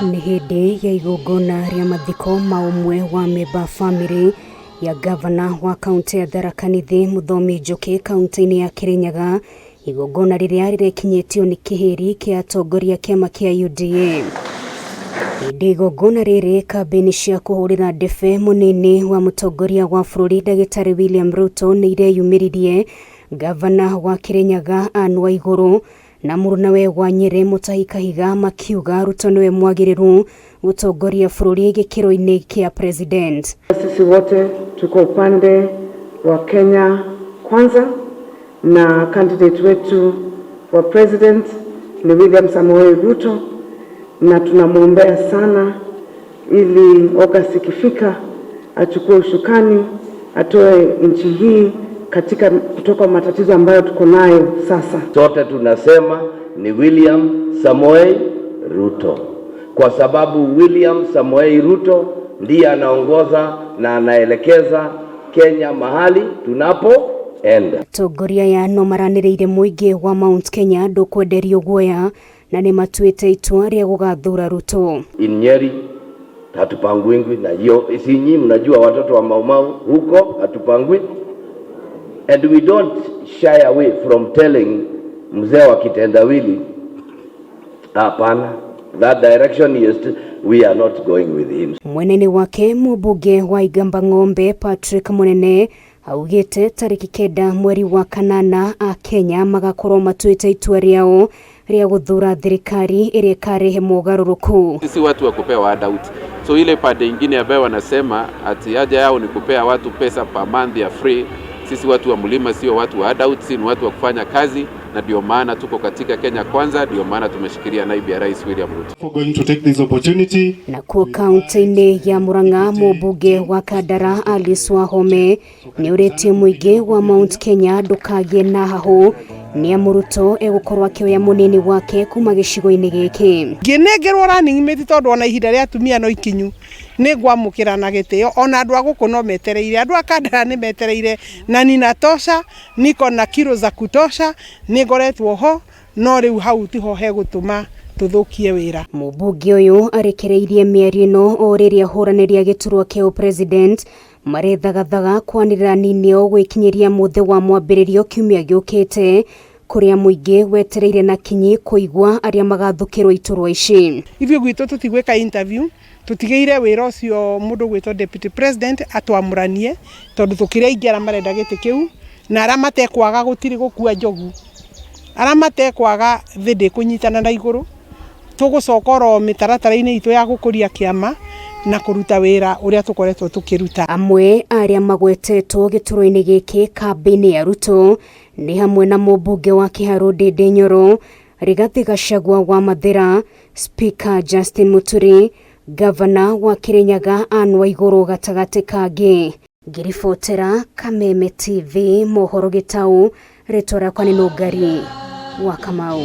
Nĩ hĩndĩ ya igongona rĩa mathiko ma ũmwe wa memba family ya Ngabana wa kaunti ya Tharaka Nithi Muthomi Njoki kaunti-inĩ ya Kirinyaga. Igongona rĩrĩa rĩrekinyĩtio nĩ kĩhĩri kĩa atongoria kiama kĩa UDA. Hĩndĩ igongona rĩrĩ, kambĩini cia kũhũrĩra ndebe mũnini wa mutongoria wa bururi ndagĩtarĩ William Ruto nĩ ireyumĩririe. Ngabana wa Kirinyaga Ann Waiguru na murunawe wa Nyeri Mutahi Kahiga makiuga Ruto niwe mwagĩrĩru gutongoria bururi gĩkĩro-inĩ kĩa president. Sisi wote tuko upande wa Kenya Kwanza na candidate wetu wa president ni William Ruto, na tunamwombea sana ili August ikifika achukue ushukani, atoe nchi hii kutoka matatizo ambayo tuko nayo sasa. Sote tunasema ni William Samoei Ruto, kwa sababu William Samoei Ruto ndiye anaongoza na anaelekeza Kenya mahali tunapoenda. Atongoria ya no maranĩrĩire mũingĩ wa Mount Kenya ndũkwenderio guoya na nĩ matuĩte itua rĩa gũgathura Ruto. In Nyeri hatupangwingwi, na hiyo isinyi mnajua watoto wa Maumau huko hatupangwi. And we don't shy away from telling mzee wa kitendawili hapana, that direction we are not going with him. Mweneni wake mũmbunge wa Igamba Ng'ombe Patrick Munene augite tariki 9 mweri wa kanana a Kenya magakorwo matuĩte itua rĩao rĩa guthura thirikari ĩrĩa ĩkarehe mogarũrũku. Sisi watu wa kupewa handout. So ile pande nyingine ambayo wanasema ati haja yao ni kupea watu pesa per month ya free. Sisi watu wa mlima sio watu wa handout, ni watu wa kufanya kazi, na ndio maana tuko katika Kenya Kwanza, ndio maana tumeshikilia naibu ya Rais William Ruto. For going to take this opportunity. Na kwa kaunti-inĩ ya Murang'a mũmbunge wa Kandara Alice Wahome nĩ ũrĩtie mũingĩ wa Mount Kenya ndũkagĩe na hahũ nĩ Ruto egũkorwo akĩoya mũnini wake kuma gĩcigo-inĩ gĩkĩ. Ngĩnengerwo running mate tondũ ona ihinda rĩa atumia no ikinyu nĩ ngwamũkĩra na gĩtĩo, ona andũ a gũkũ no metereire, andũ a Kandara nĩ metereire, na ninatosha, niko na kilo za kutosha, nĩ ngoretwo ho, no rĩu hau tiho hegũtũma tuthukie wĩra. Mũmbunge ũyũ arekereirie mĩario ĩno o rĩrĩa hũranĩria gĩturwa kĩa president marethagathaga kwanĩrĩra niyo gwĩkinyĩria mũthĩ wa mwambĩrĩrio kiumia gĩũkĩte, kũrĩa mũingĩ wetereire na kinyi kũigua arĩa magathukĩrwo iturwa ici. Ithuĩ gwitũ tũtigwĩka interview, tũtigĩire wĩra ũcio mũndũ gwĩtwo deputy president atwamũranie, tondũ tũkĩrĩa ingĩara marenda gĩtĩ kĩu, na arĩa matekwaga gũtirĩ gũkua njogu, arĩa matekwaga thĩ kũnyitana na igũrũ, tũgũcokora mĩtaratara-inĩ itũ ya gũkũria kiama na kũruta wĩra ũrĩa tũkoretwo tũkĩruta. Amwe arĩa magwetetwo gĩturwa-inĩ gĩkĩ kambĩini ya Ruto nĩ hamwe na mũmbunge wa Kĩharũ Ndĩndĩ Nyoro, Rigathi Gachagua wa Mathĩra, Speaker Justin Muturi, Gavana wa Kirinyaga Ann Waiguru gatagatĩ kangĩ. Ngĩribotera Kameme TV mohoro Gĩtaũ, rĩtwa rĩakwa nĩ Nũngari wa Kamau.